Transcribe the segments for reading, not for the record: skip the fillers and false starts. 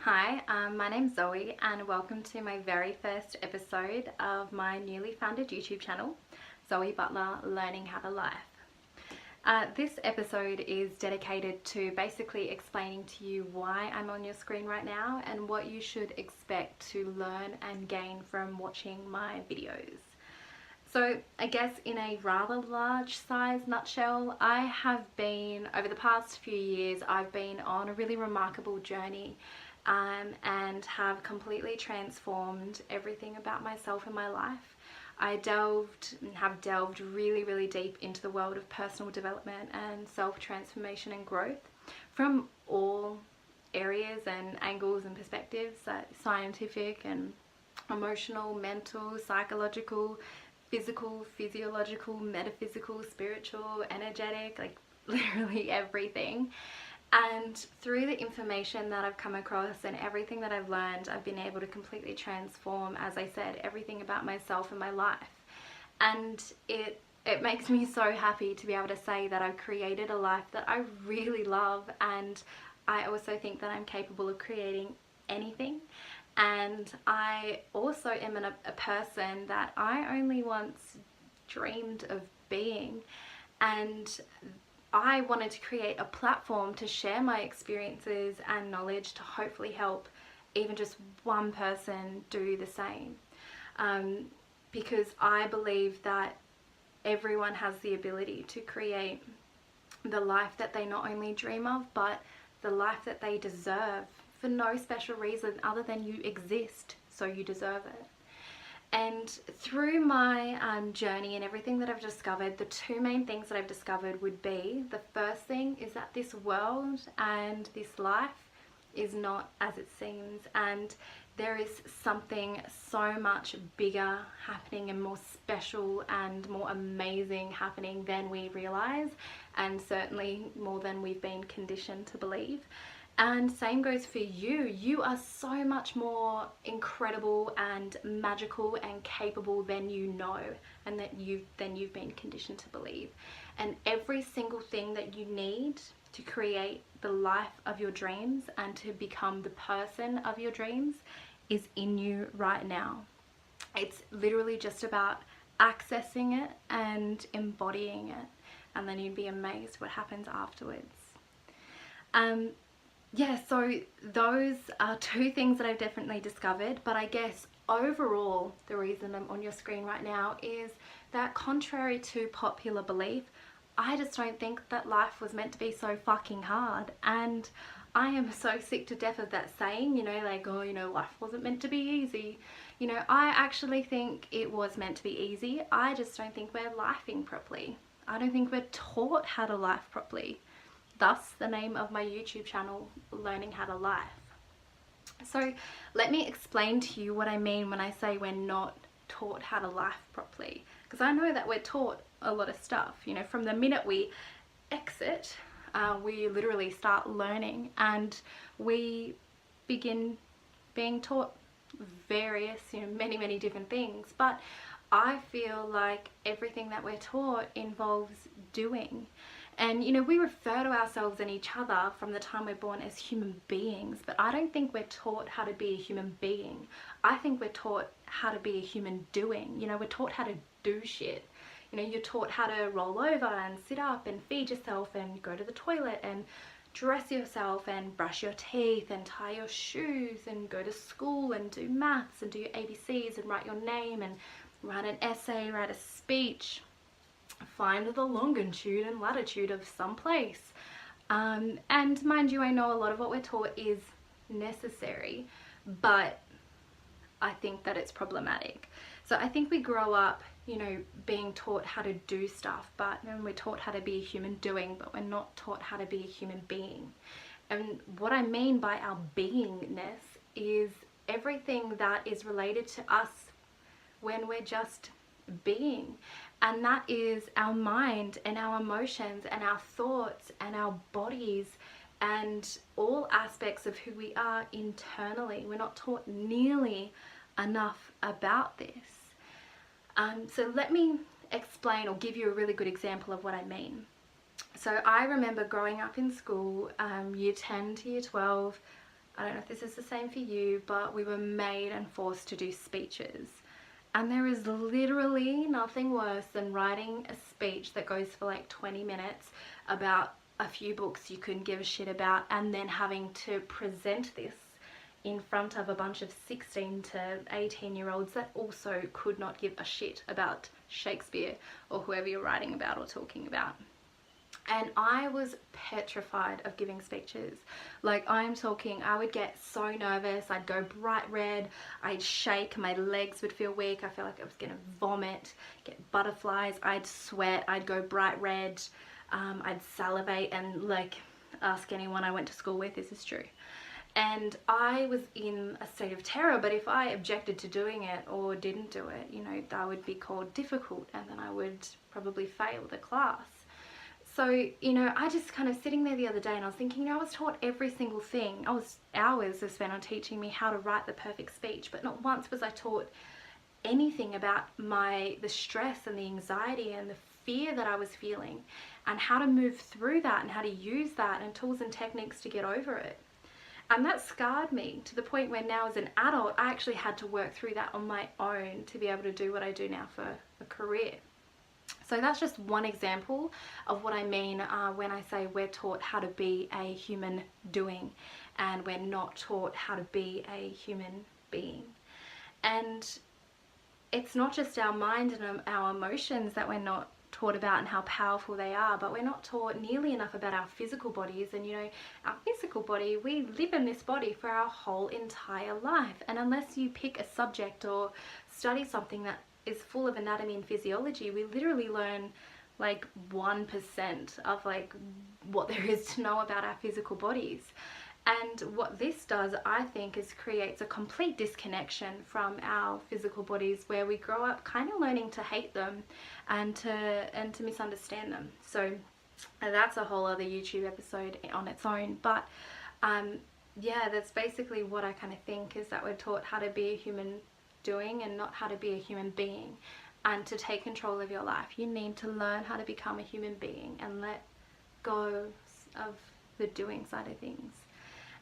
Hi, my name's Zoe and welcome to my very first episode of my newly founded YouTube channel, Zoe Butler Learning How to Life. This episode is dedicated to basically explaining to you why I'm on your screen right now and what you should expect to learn and gain from watching my videos. So I guess in a rather large size nutshell, I have been, over the past few years, I've been on a really remarkable journey and have completely transformed everything about myself in my life. I have delved really deep into the world of personal development and self-transformation and growth from all areas and angles and perspectives, scientific and emotional, mental, psychological, physical, physiological, metaphysical, spiritual, energetic, like literally everything. And through the information that I've come across and everything that I've learned, I've been able to completely transform, as I said, everything about myself and my life. And it makes me so happy to be able to say that I've created a life that I really love, and I also think that I'm capable of creating anything. And I also am a person that I only once dreamed of being, and I wanted to create a platform to share my experiences and knowledge to hopefully help even just one person do the same. Because I believe that everyone has the ability to create the life that they not only dream of, but the life that they deserve for no special reason other than you exist, so you deserve it. And through my journey and everything that I've discovered, the two main things that I've discovered would be, the first thing is that this world and this life is not as it seems, and there is something so much bigger happening and more special and more amazing happening than we realize, and certainly more than we've been conditioned to believe. And same goes for you. You are so much more incredible and magical and capable than you know, and than you've been conditioned to believe. And every single thing that you need to create the life of your dreams and to become the person of your dreams is in you right now. It's literally just about accessing it and embodying it, and then you'd be amazed what happens afterwards. Yeah, so those are two things that I've definitely discovered, but I guess overall the reason I'm on your screen right now is that, contrary to popular belief, I just don't think that life was meant to be so fucking hard. And I am so sick to death of that saying, like, oh, life wasn't meant to be easy. I actually think it was meant to be easy. I just don't think we're lifing properly. I don't think we're taught how to life properly. Thus the name of my YouTube channel, Learning How to Life. So let me explain to you what I mean when I say we're not taught how to life properly. Because I know that we're taught a lot of stuff. From the minute we exit, we literally start learning, and we begin being taught various, many different things. But I feel like everything that we're taught involves doing. And we refer to ourselves and each other from the time we're born as human beings, but I don't think we're taught how to be a human being. I think we're taught how to be a human doing. We're taught how to do shit. You're taught how to roll over and sit up and feed yourself and go to the toilet and dress yourself and brush your teeth and tie your shoes and go to school and do maths and do your ABCs and write your name and write an essay, write a speech, find the longitude and latitude of some place. And mind you, I know a lot of what we're taught is necessary, but I think that it's problematic. So I think we grow up, being taught how to do stuff, but then we're taught how to be a human doing, but we're not taught how to be a human being. And what I mean by our beingness is everything that is related to us when we're just being. And that is our mind and our emotions and our thoughts and our bodies and all aspects of who we are internally. We're not taught nearly enough about this. So let me explain or give you a really good example of what I mean. So I remember growing up in school, year 10 to year 12, I don't know if this is the same for you, but we were made and forced to do speeches. And there is literally nothing worse than writing a speech that goes for like 20 minutes about a few books you couldn't give a shit about, and then having to present this in front of a bunch of 16 to 18-year-olds that also could not give a shit about Shakespeare or whoever you're writing about or talking about. And I was petrified of giving speeches. Like, I'm talking, I would get so nervous. I'd go bright red. I'd shake. My legs would feel weak. I felt like I was going to vomit, get butterflies. I'd sweat. I'd go bright red. I'd salivate, and like, ask anyone I went to school with, this is true. And I was in a state of terror, but if I objected to doing it or didn't do it, you know, that would be called difficult, and then I would probably fail the class. So, you know, I just kind of sitting there the other day and I was thinking, you know, I was taught every single thing. Hours were spent on teaching me how to write the perfect speech, but not once was I taught anything about the stress and the anxiety and the fear that I was feeling, and how to move through that and how to use that and tools and techniques to get over it. And that scarred me to the point where now as an adult, I actually had to work through that on my own to be able to do what I do now for a career. So that's just one example of what I mean when I say we're taught how to be a human doing, and we're not taught how to be a human being. And it's not just our mind and our emotions that we're not taught about and how powerful they are, but we're not taught nearly enough about our physical bodies. And you know, our physical body, we live in this body for our whole entire life, and unless you pick a subject or study something that is full of anatomy and physiology, we literally learn like 1% of like what there is to know about our physical bodies. And what this does, I think, is creates a complete disconnection from our physical bodies, where we grow up kind of learning to hate them and to misunderstand them. So that's a whole other YouTube episode on its own. But yeah, that's basically what I kind of think, is that we're taught how to be a human doing and not how to be a human being. And to take control of your life, you need to learn how to become a human being and let go of the doing side of things.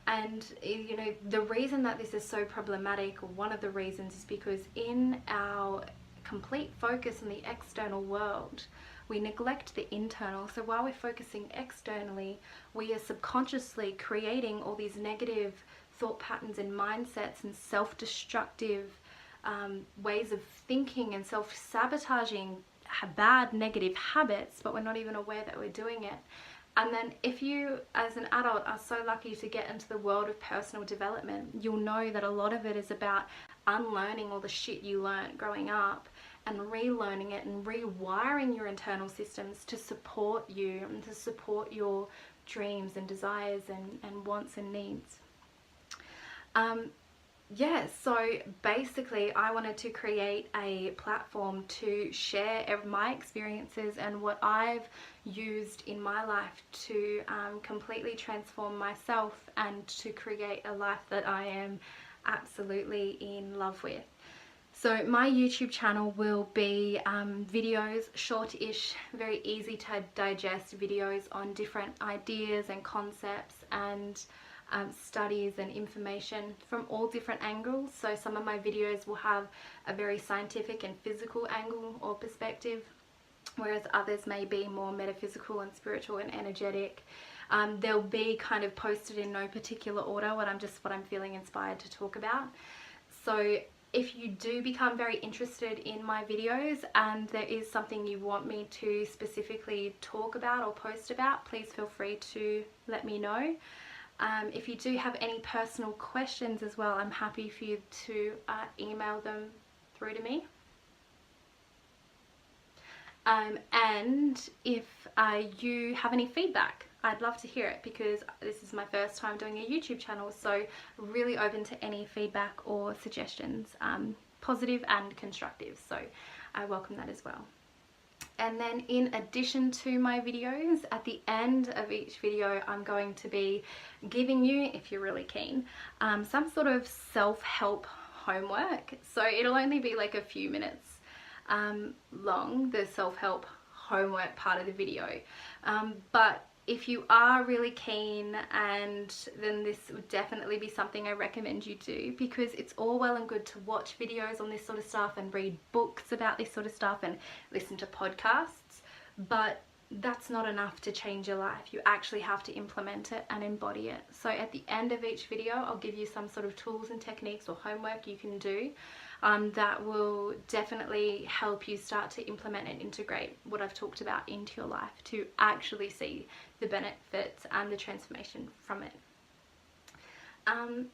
And you know, the reason that this is so problematic, or one of the reasons, is because in our complete focus on the external world, we neglect the internal. So while we're focusing externally, we are subconsciously creating all these negative thought patterns and mindsets and self-destructive ways of thinking and self-sabotaging bad negative habits, but we're not even aware that we're doing it. And then if you as an adult are so lucky to get into the world of personal development, you'll know that a lot of it is about unlearning all the shit you learned growing up and relearning it and rewiring your internal systems to support you and to support your dreams and desires and wants and needs. Yeah, so basically I wanted to create a platform to share my experiences and what I've used in my life to completely transform myself and to create a life that I am absolutely in love with. So my YouTube channel will be videos, short-ish, very easy to digest videos on different ideas and concepts and studies and information from all different angles. So some of my videos will have a very scientific and physical angle or perspective, whereas others may be more metaphysical and spiritual and energetic. They'll be kind of posted in no particular order, what I'm feeling inspired to talk about. So if you do become very interested in my videos and there is something you want me to specifically talk about or post about, please feel free to let me know. If you do have any personal questions as well, I'm happy for you to email them through to me. And if you have any feedback, I'd love to hear it, because this is my first time doing a YouTube channel, so really open to any feedback or suggestions, positive and constructive, so I welcome that as well. And then in addition to my videos, at the end of each video I'm going to be giving you, if you're really keen, some sort of self-help homework. So it'll only be like a few minutes long, the self-help homework part of the video, but if you are really keen, and then this would definitely be something I recommend you do, because it's all well and good to watch videos on this sort of stuff and read books about this sort of stuff and listen to podcasts, but that's not enough to change your life. You actually have to implement it and embody it. So at the end of each video, I'll give you some sort of tools and techniques or homework you can do that will definitely help you start to implement and integrate what I've talked about into your life to actually see the benefits and the transformation from it.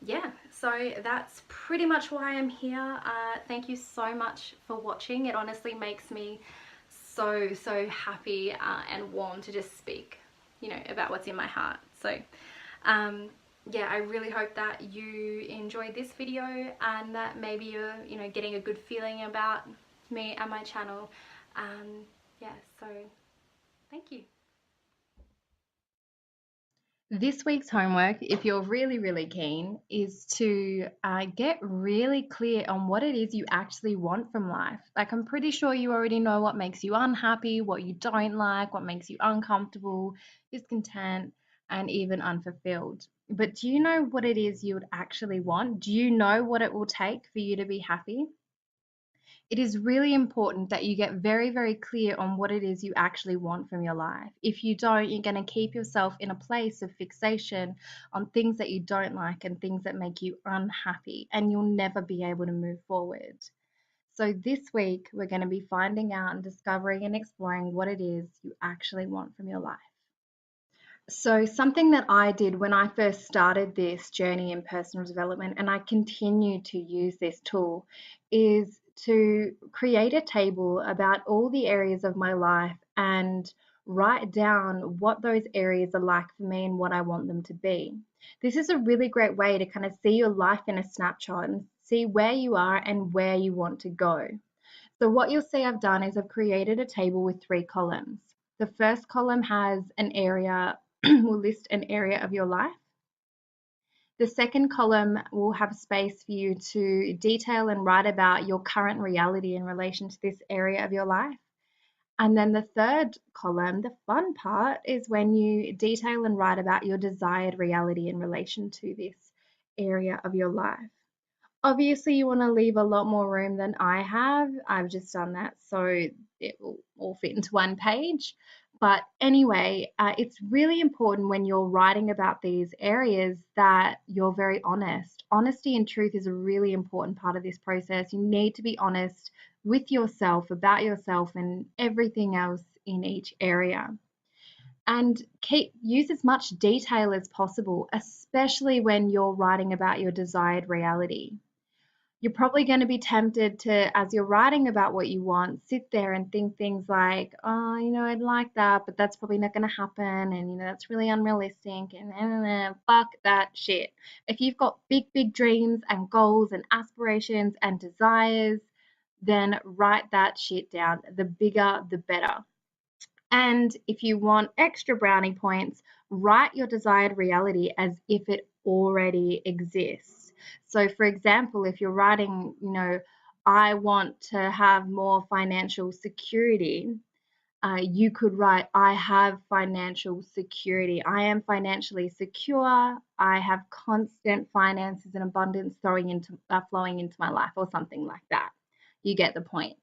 Yeah, so that's pretty much why I'm here. Thank you so much for watching. It honestly makes me so happy and warm to just speak, you know, about what's in my heart. So yeah, I really hope that you enjoyed this video and that maybe you're, you know, getting a good feeling about me and my channel. Yeah, so thank you. This week's homework, if you're really keen, is to get really clear on what it is you actually want from life. Like, I'm pretty sure you already know what makes you unhappy, what you don't like, what makes you uncomfortable, discontent, and even unfulfilled. But do you know what it is you would actually want? Do you know what it will take for you to be happy? It is really important that you get very clear on what it is you actually want from your life. If you don't, you're going to keep yourself in a place of fixation on things that you don't like and things that make you unhappy, and you'll never be able to move forward. So this week, we're going to be finding out and discovering and exploring what it is you actually want from your life. So something that I did when I first started this journey in personal development, and I continue to use this tool, is to create a table about all the areas of my life and write down what those areas are like for me and what I want them to be. This is a really great way to kind of see your life in a snapshot and see where you are and where you want to go. So what you'll see I've done is I've created a table with 3 columns. The first column has an area, will list an area of your life. The second column will have space for you to detail and write about your current reality in relation to this area of your life. And then the third column, the fun part, is when you detail and write about your desired reality in relation to this area of your life. Obviously, you want to leave a lot more room than I have. I've just done that so it will all fit into one page. But anyway, it's really important when you're writing about these areas that you're very honest. Honesty and truth is a really important part of this process. You need to be honest with yourself, about yourself, and everything else in each area. And use as much detail as possible, especially when you're writing about your desired reality. You're probably going to be tempted to, as you're writing about what you want, sit there and think things like, oh, you know, I'd like that, but that's probably not going to happen. And, you know, that's really unrealistic. And fuck that shit. If you've got big dreams and goals and aspirations and desires, then write that shit down. The bigger, the better. And if you want extra brownie points, write your desired reality as if it already exists. So, for example, if you're writing, you know, I want to have more financial security, you could write, I have financial security. I am financially secure. I have constant finances and abundance flowing into my life, or something like that. You get the point.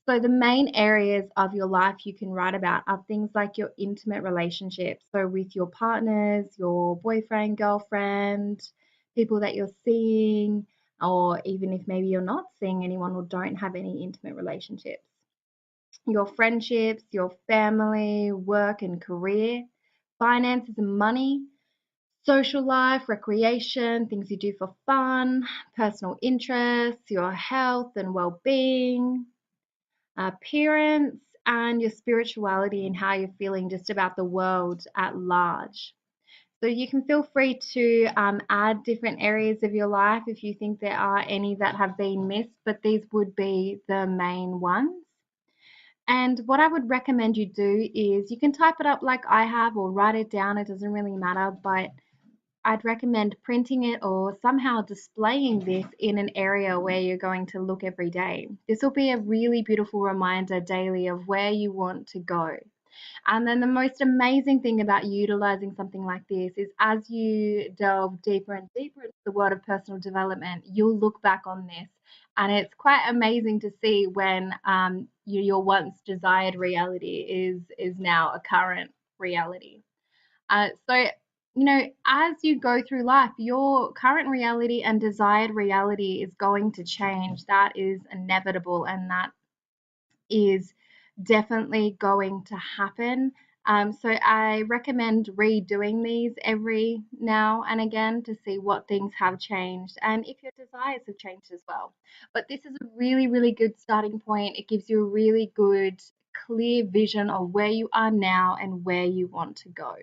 So the main areas of your life you can write about are things like your intimate relationships. So with your partners, your boyfriend, girlfriend, people that you're seeing, or even if maybe you're not seeing anyone or don't have any intimate relationships. Your friendships, your family, work and career, finances and money, social life, recreation, things you do for fun, personal interests, your health and well-being, appearance, and your spirituality and how you're feeling just about the world at large. So you can feel free to add different areas of your life if you think there are any that have been missed, but these would be the main ones. And what I would recommend you do is you can type it up like I have or write it down. It doesn't really matter, but I'd recommend printing it or somehow displaying this in an area where you're going to look every day. This will be a really beautiful reminder daily of where you want to go. And then the most amazing thing about utilizing something like this is as you delve deeper and deeper into the world of personal development, you'll look back on this. And it's quite amazing to see when your once desired reality is now a current reality. So, as you go through life, your current reality and desired reality is going to change. That is inevitable, and that is definitely going to happen. So I recommend redoing these every now and again to see what things have changed and if your desires have changed as well. But this is a really, really good starting point. It gives you a really good, clear vision of where you are now and where you want to go.